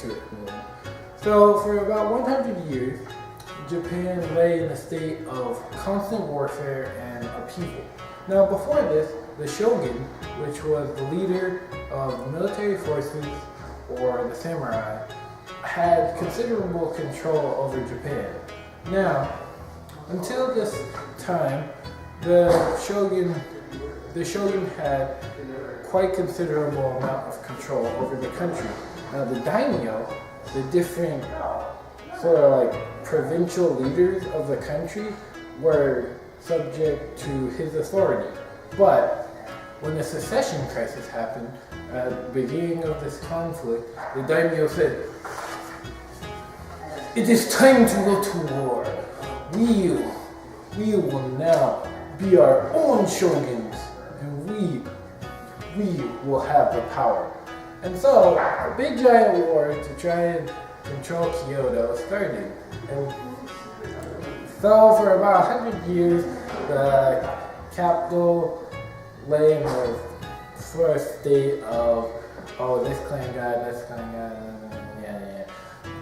into it more. So for about 100 years, Japan lay in a state of constant warfare and upheaval. Now before this, the shogun, which was the leader of the military forces or the samurai, had considerable control over Japan. Now, until this time, the shogun had quite considerable amount of control over the country. Now the daimyo, the different sort of like provincial leaders of the country, were subject to his authority. But when the secession crisis happened at the beginning of this conflict, the daimyo said, "It is time to go to war. We will now be our own shoguns, and we will have the power." And so a big giant war to try and control Kyoto started. And so for about 100 years, the capital lay in the first state of, oh, this clan got, yeah.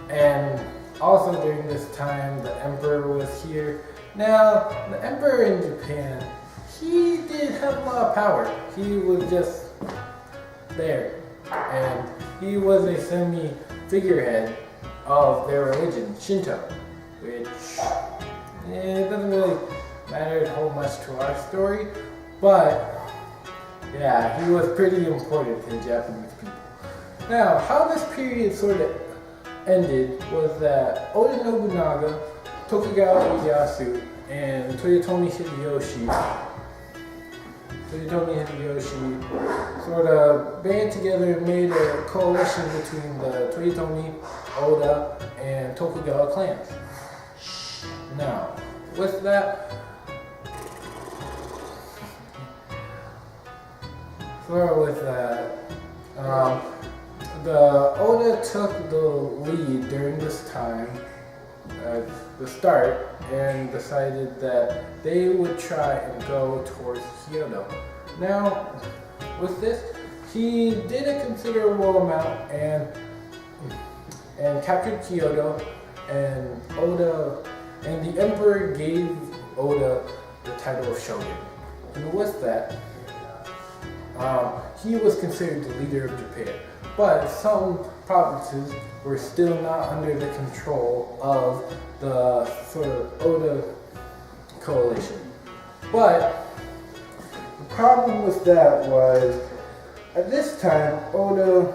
And also during this time, the emperor was here. Now, the emperor in Japan, he did have a lot of power. He was just there. And he was a semi-figurehead of their religion, Shinto, which it doesn't really matter a whole much to our story, but yeah, he was pretty important to the Japanese people. Now, how this period sort of ended was that Oda Nobunaga, Tokugawa Ieyasu, and Toyotomi Hideyoshi sort of banded together and made a coalition between the Toyotomi, Oda, and Tokugawa clans. Now, with that, the Oda took the lead during this time at the start and decided that they would try and go towards Kyoto. Now, with this, he did a considerable amount and captured Kyoto, and the emperor gave Oda the title of shogun. And with that, he was considered the leader of Japan. But some provinces were still not under the control of the sort of Oda coalition. But the problem with that was, at this time, Oda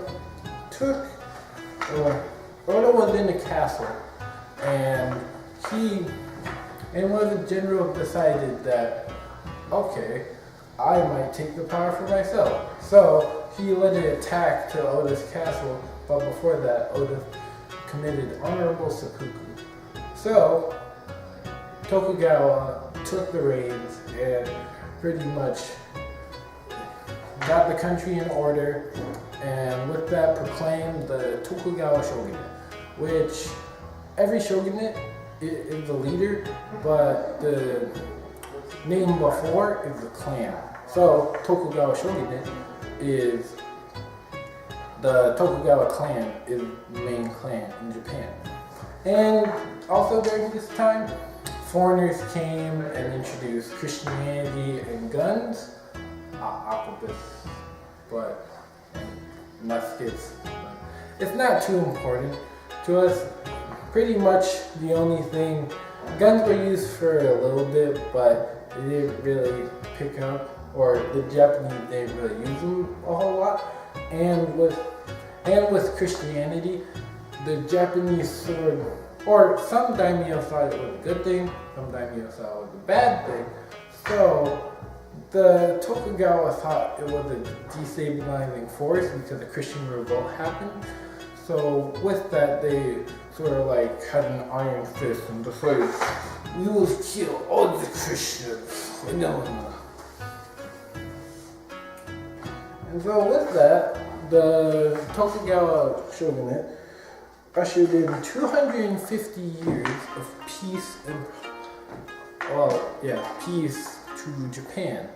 was in a castle, and one of the generals decided that, okay, I might take the power for myself. So he led an attack to Oda's castle, but before that, Oda committed honorable seppuku. So Tokugawa took the reins and pretty much got the country in order, and with that proclaimed the Tokugawa shogunate, which every shogunate is the leader, but the name before is the clan. So Tokugawa shogunate is the Tokugawa clan is the main clan in Japan. And also during this time, foreigners came and introduced Christianity and guns, arquebus, but muskets. It's not too important to us. Pretty much the only thing, guns were used for a little bit, but they didn't really pick up, or the Japanese didn't really use them a whole lot. And with Christianity, the Japanese sword, or some daimyo thought it was a good thing, some daimyo thought it was a bad thing. So the Tokugawa thought it was a destabilizing force because the Christian revolt happened. So with that, they sort of like had an iron fist and decided, we will kill all the Christians. No. And so with that, the Tokugawa shogunate ushered in 250 years of peace peace to Japan.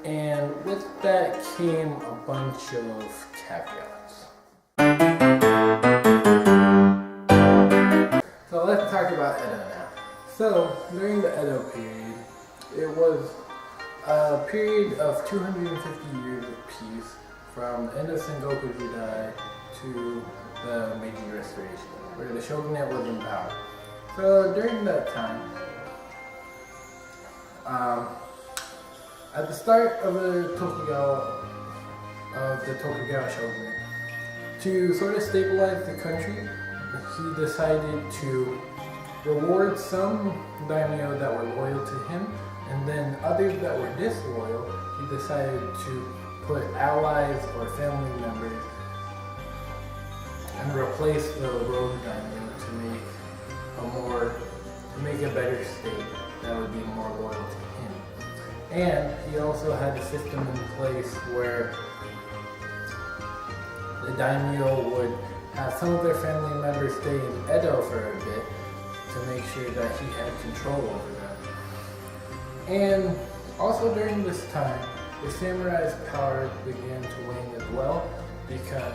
And with that came a bunch of caveats. So let's talk about Edo now. So during the Edo period, it was a period of 250 years of peace from the end of Sengoku Jidai to the Meiji Restoration, where the shogunate was in power. So during that time, at the start of the Tokugawa shogunate, to sort of stabilize the country, he decided to reward some daimyo that were loyal to him, and then others that were disloyal, he decided to put allies or family members and replace the rogue daimyo to make a better state that would be more loyal to him. And he also had a system in place where the daimyo would have some of their family members stay in Edo for a bit to make sure that he had control over them. And also during this time, the samurai's power began to wane as well because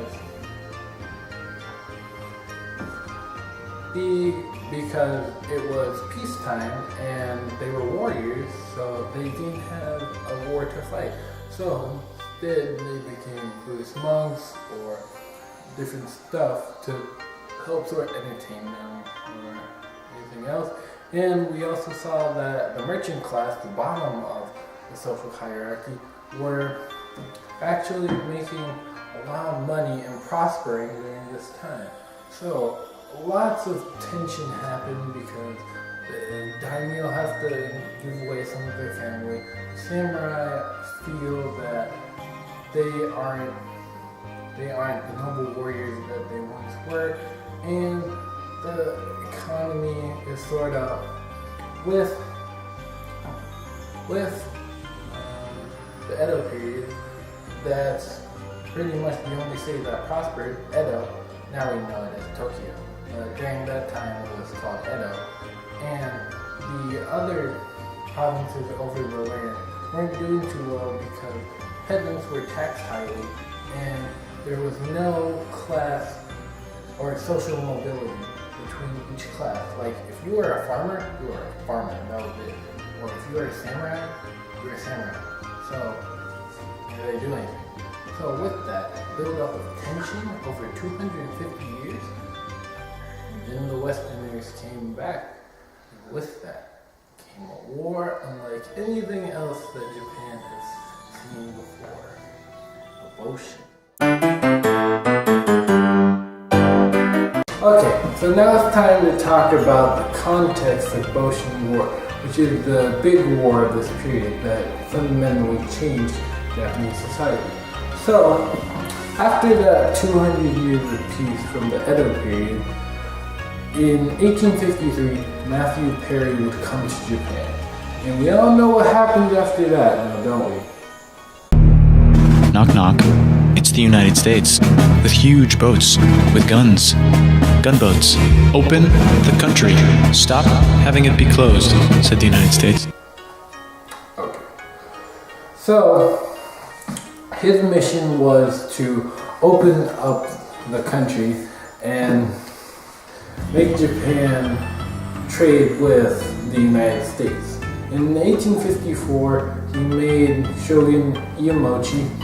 it was peacetime and they were warriors, so they didn't have a war to fight. So instead they became Buddhist monks or different stuff to help sort of entertain them or anything else. And we also saw that the merchant class, the bottom of the social hierarchy, were actually making a lot of money and prospering during this time. So lots of tension happened because the daimyo have to give away some of their family. Samurai feel that they aren't the noble warriors that they once were, and the economy is sort of with the Edo period. That's pretty much the only city that prospered. Edo, now we know it as Tokyo. During that time it was called Edo, and the other provinces over the land weren't doing too well because peasants were taxed highly and there was no class or social mobility between each class. Like if you were a farmer, you were a farmer, that was it. Or if you were a samurai, you were a samurai. So what are they doing? So with that build up of tension over 250 years, then the Westerners came back, and with that came a war unlike anything else that Japan has seen before. The Boshin. Okay, so now it's time to talk about the context of Boshin War, which is the big war of this period that fundamentally changed Japanese society. So, after that 200 years of peace from the Edo period, in 1853, Matthew Perry would come to Japan. And we all know what happened after that, now don't we? Knock knock. It's the United States, with huge boats, with guns. Gunboats. Open the country. Stop having it be closed, said the United States. Okay. So, his mission was to open up the country and make Japan trade with the United States. In 1854, he made Shogun Yoshinobu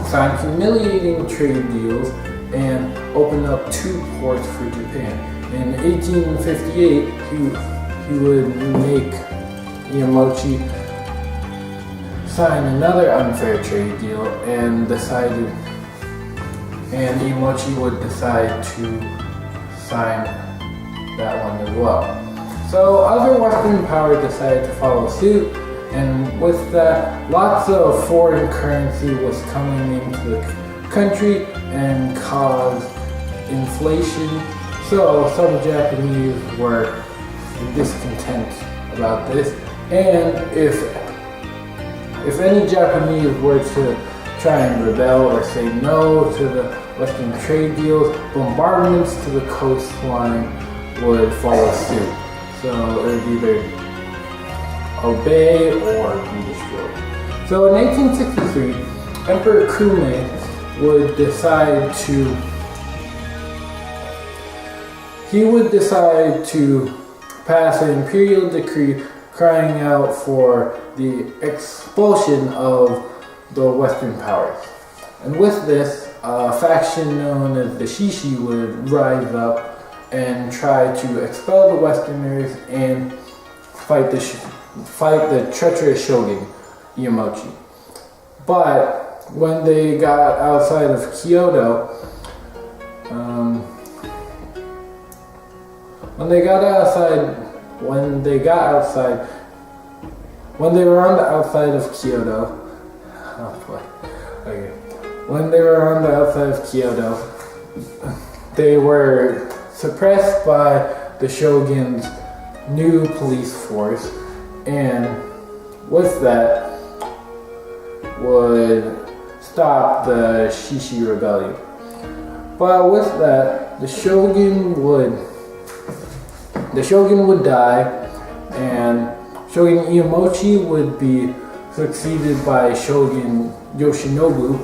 sign humiliating trade deals and open up 2 ports for Japan. In 1858, he would make Yoshinobu sign another unfair trade deal and Yoshinobu would decide to sign that one as well. So other Western powers decided to follow suit, and with that, lots of foreign currency was coming into the country and caused inflation. So some Japanese were discontent about this, and if any Japanese were to try and rebel or say no to the Western trade deals, bombardments to the coastline would follow suit. So it would either obey or be destroyed. So in 1863, Emperor Kume would decide to he would decide to pass an imperial decree crying out for the expulsion of the Western powers. And with this, a faction known as the Shishi would rise up and try to expel the Westerners and fight the treacherous Shogun Iemochi. But when they got outside of Kyoto, when they were on the outside of Kyoto, when they were on the outside of Kyoto, they were suppressed by the Shogun's new police force, and with that would stop the Shishi Rebellion. But with that, the Shogun would die, and Shogun Iemochi would be succeeded by Shogun Yoshinobu,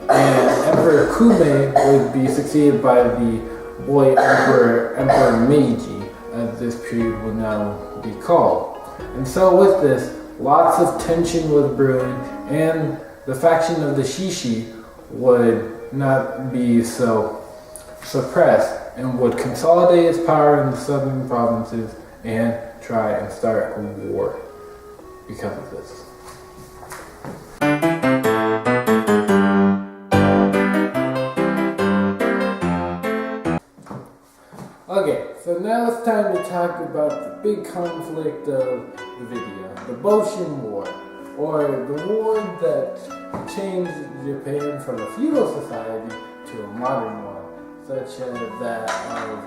and Emperor Kume would be succeeded by the boy Emperor Meiji, as this period would now be called. And so with this, lots of tension was brewing, and the faction of the Shishi would not be so suppressed and would consolidate its power in the southern provinces and try and start a war because of this. Okay, so now it's time to talk about the big conflict of the video, the Boshin War, or the war that changed Japan from a feudal society to a modern one, such as that of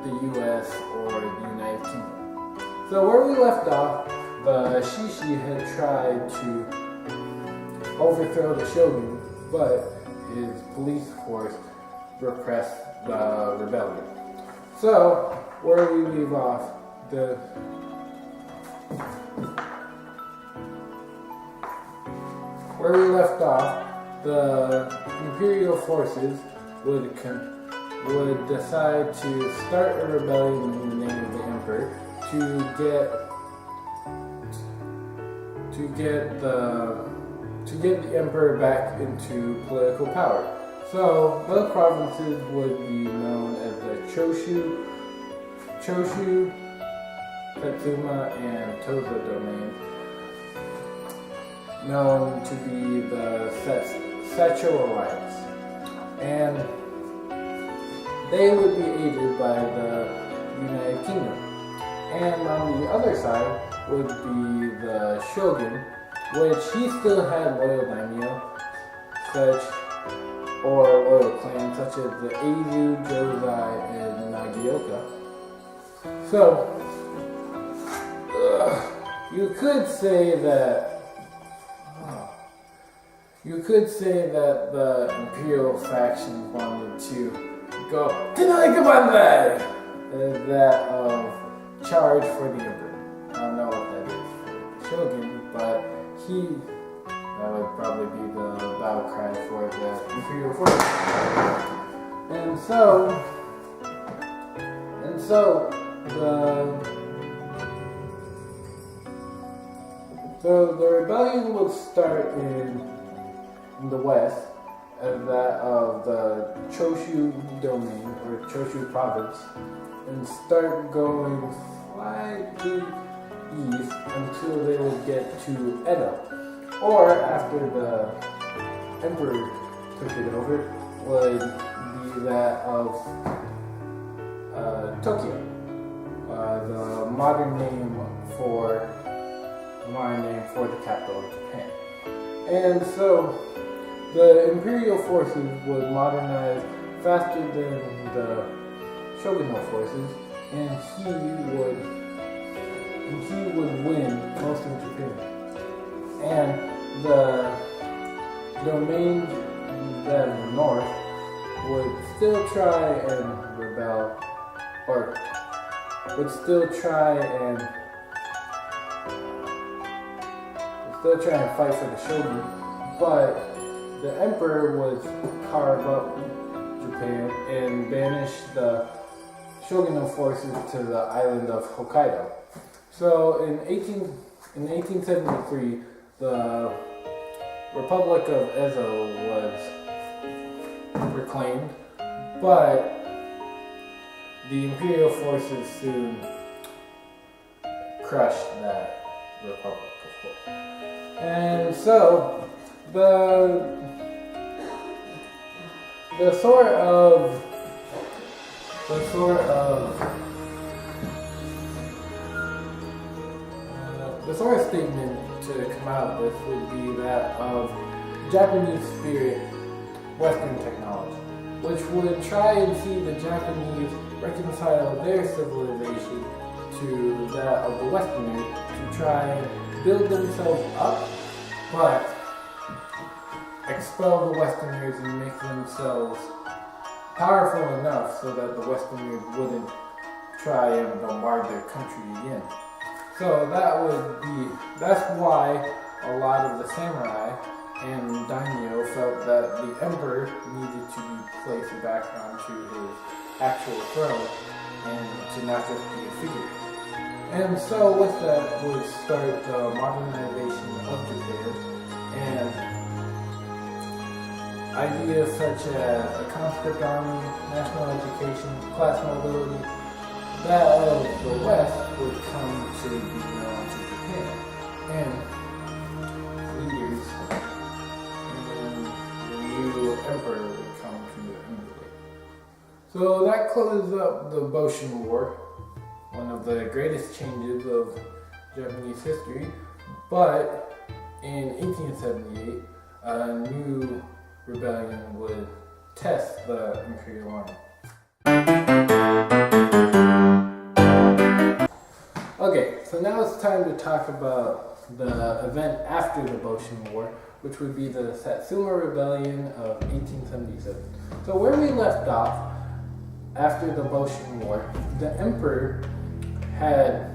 the US or the United Kingdom. So where we left off, the Shishi had tried to overthrow the Shogun, but his police force repressed the rebellion. So, where we leave off, where we left off, the imperial forces would decide to start a rebellion in the name of the emperor to get the emperor back into political power. So, both provinces would be known as the Choshu, Satsuma, and Tosa domains, known to be the Sacho Alliance. And they would be aided by the United Kingdom. And on the other side would be the Shogun, which he still had loyal daimyo, or loyal clans such as the Eizu, Josei, and Nagioka. So, you could say that the imperial faction wanted to go Tenai as that of charge for the emperor. I don't know what that is for the Shogun, but that would probably be the battle cry for the imperial force. And so the rebellion will start in the west as that of the Choshu domain or Choshu province, and start going slightly east until they would get to Edo. Or after the emperor took it over, would be that of Tokyo, the modern name for the capital of Japan. And so the imperial forces would modernize faster than the shogunal forces, and he would win most of Japan. And the domains that in the north would still try and rebel, or would still try and fight for the shogun, but the emperor would carve up Japan and banish the shogunate forces to the island of Hokkaido. So in 1873, the Republic of Ezo was proclaimed, but the imperial forces soon crushed that republic, of course. And so the sort of statement to come out with would be that of Japanese spirit, Western technology, which would try and see the Japanese reconcile their civilization to that of the Westerners to try and build themselves up, but expel the Westerners and make themselves powerful enough so that the Westerners wouldn't try and bombard their country again. So that's why a lot of the samurai and daimyo felt that the emperor needed to be placed back onto his actual throne and to not just be a figure. And so with that would start the modernization of Japan, and ideas such as a conscript army, national education, class mobility, that of the West would come to be known to Japan, and leaders and the new emperor would come to emulate. So that closes up the Boshin War, one of the greatest changes of Japanese history. But in 1878, a new rebellion would test the imperial army. Okay, so now it's time to talk about the event after the Boshin War, which would be the Satsuma Rebellion of 1877. So where we left off after the Boshin War, the emperor had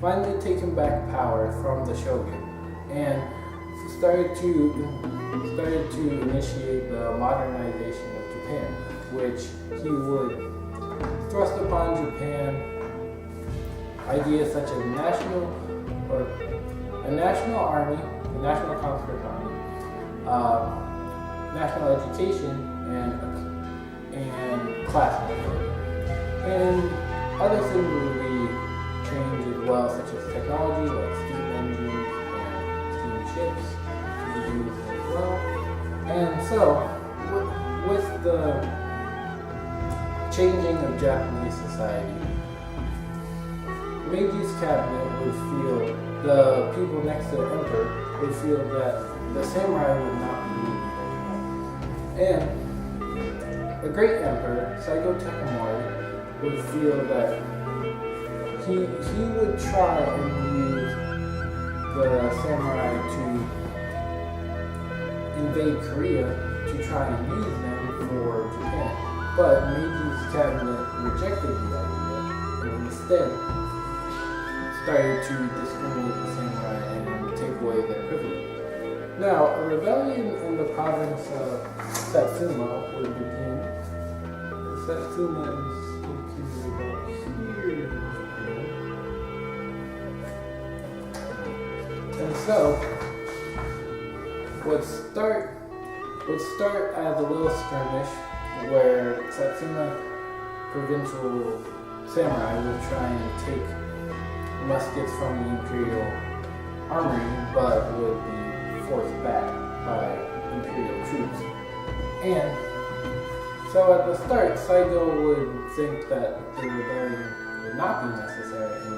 finally taken back power from the shogun and started to initiate the modernization of Japan, which he would thrust upon Japan ideas such as a national army, a national conscript army, national education, and class mobility. And other things would be changed as well, such as technology like steam engines and steam ships to be used as well. And so, with the changing of Japanese society, Meiji's cabinet would feel, the people next to the emperor would feel that the samurai would not be needed anymore. And the great emperor, Saigo Takamori, would feel that he would try and use the samurai to invade Korea to try and use them for Japan. But Meiji's cabinet rejected the idea and instead started to discriminate the samurai and take away their privilege. Now, a rebellion in the province of Satsuma would begin. Satsuma is located about here. And so, would start as a little skirmish where Satsuma provincial samurai would try and take muskets from the imperial armory, but would be forced back by imperial troops. And so at the start, Saigo would think that the rebellion would not be necessary and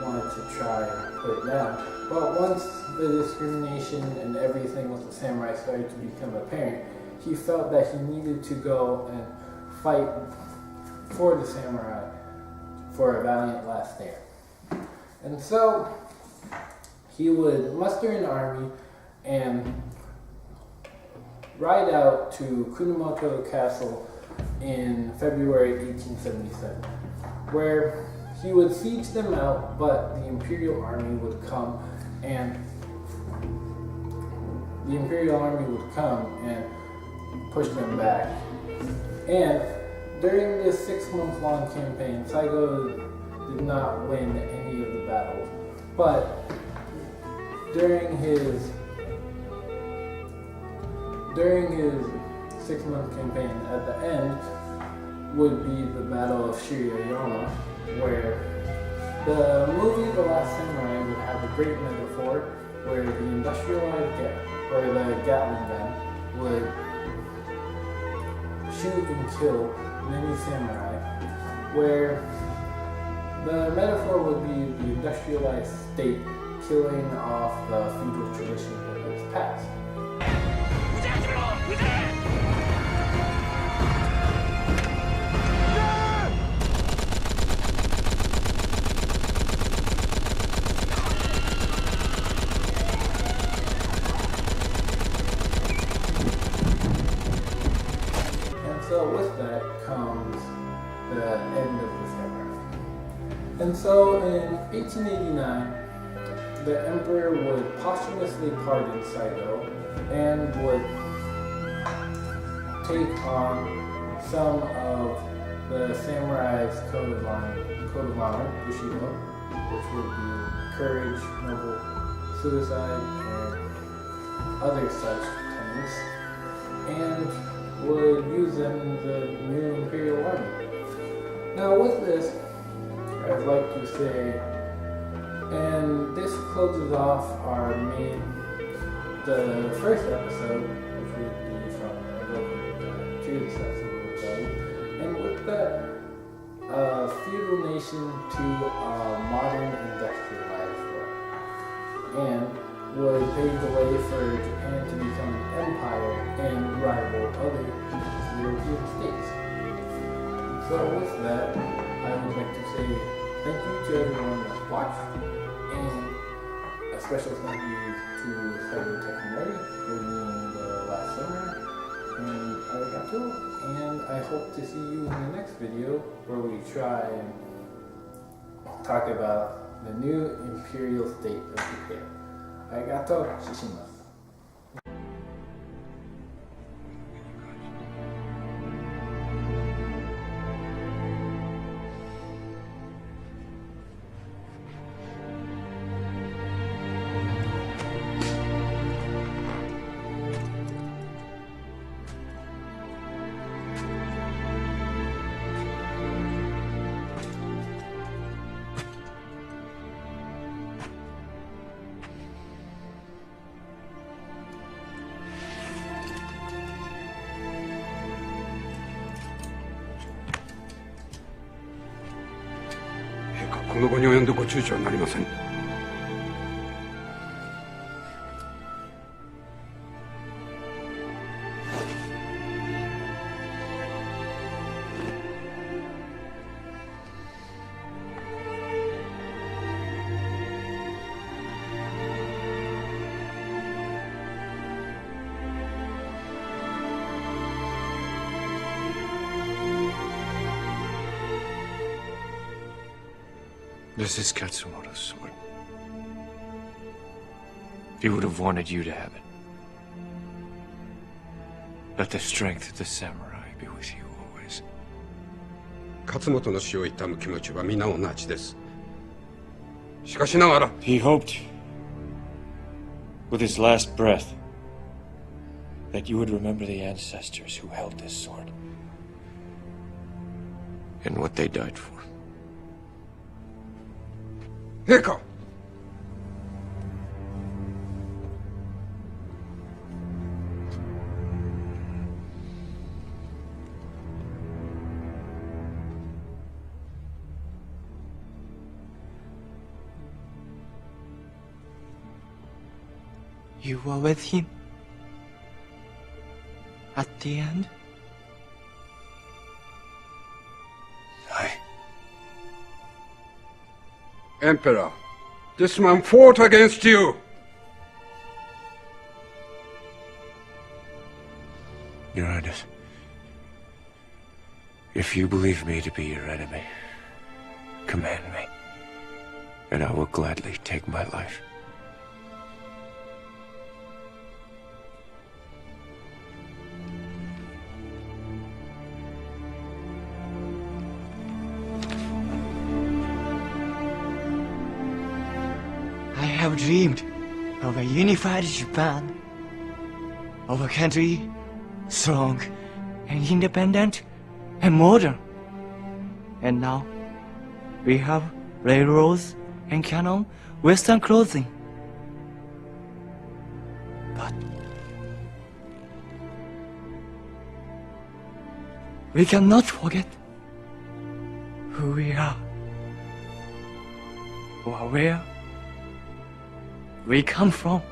wanted to try and put it down. But once the discrimination and everything with the samurai started to become apparent, he felt that he needed to go and fight for the samurai for a valiant last stand. And so he would muster an army and ride out to Kunamoto Castle in February 1877, where he would siege them out, but the imperial army would come and push them back. And during this 6-month-long campaign, Saigo did not win any of the battles, but during his 6-month campaign, at the end would be the Battle of Shiroyama, where the movie The Last Samurai would have a great metaphor where the industrialized the Gatling gun would shoot and kill many samurai, where the metaphor would be the industrialized state killing off the feudal traditions of its past. So with that comes the end of the samurai. And so in 1889, the emperor would posthumously pardon Saigo and would take on some of the samurai's code of honor, Bushido, which would be courage, noble suicide, and other such tenets, and would use them in the new Imperial Army. Now with this, I'd like to say, and this closes off the first episode, which would be from to the Satsuma Rebellion, and with that, feudal nation to a modern industrialized one, and would pave the way for Japan to become an empire and rival other European states. So with that, I would like to say thank you to everyone that's watched, and a special thank you to Saigo Takamori for being the last samurai, and arigato, and I hope to see you in the next video where we try and talk about the new imperial state of Japan. ありがとう、します。この後に及んでご躊躇はなりません。This is Katsumoto's sword. He would have wanted you to have it. Let the strength of the samurai be with you always. 勝本の死を悼む気持ちは皆同じです。しかしながら He hoped, with his last breath, that you would remember the ancestors who held this sword. And what they died for. 陛下You were with him at the end? Emperor, this man fought against you. Your Highness, if you believe me to be your enemy, command me, and I will gladly take my life. have dreamed of a unified Japan, of a country strong and independent and modern. And now we have railroads and cannon, Western clothing. But we cannot forget who we are or where we come from.